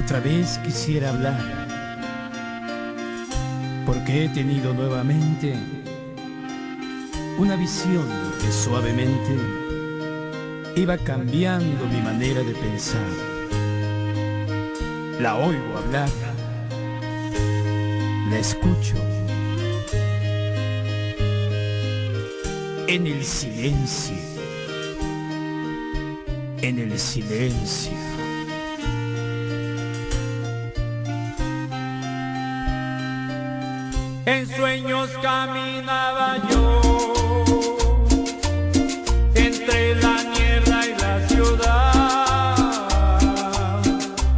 Otra vez quisiera hablar, porque he tenido nuevamente una visión que suavemente iba cambiando mi manera de pensar. La oigo hablar, la escucho en el silencio, en el silencio. En sueños caminaba yo entre la niebla y la ciudad,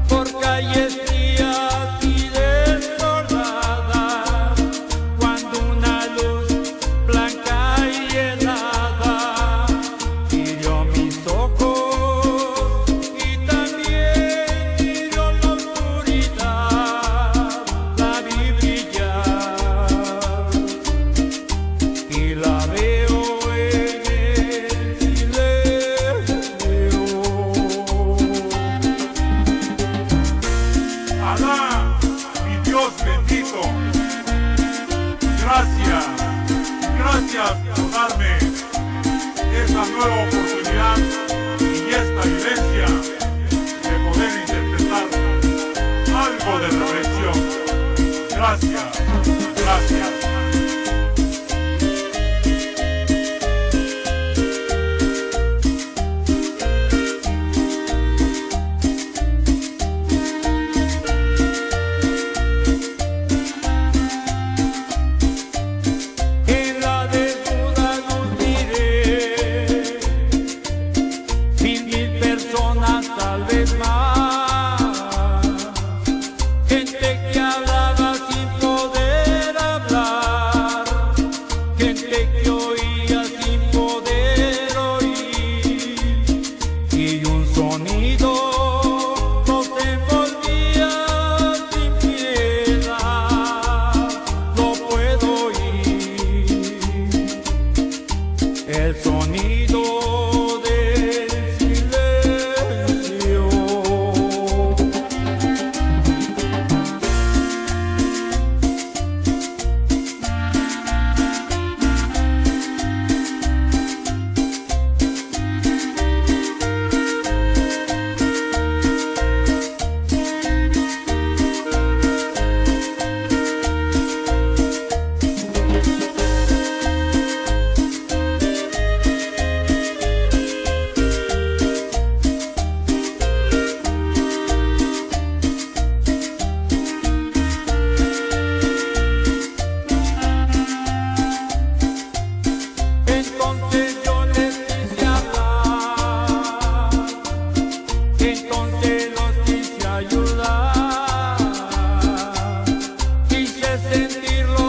por calles frías y desbordadas, cuando una luz blanca y helada hirió mis ojos y también hirió la oscuridad. La vi brillar y la veo en el silencio. Alá, mi Dios bendito, gracias por darme esta nueva oportunidad y esta vivencia de poder interpretar algo de reflexión. Gracias. En la desnuda luz miré 1,000 personas, tal vez más, gente que hablaba sin poder hablar, gente que oía sin poder oír, y un sonido nos envolvía sin piedad. Lo puedo oír, el sonido del silencio. Entonces yo les quise hablar, entonces los quise ayudar, quise sentirlo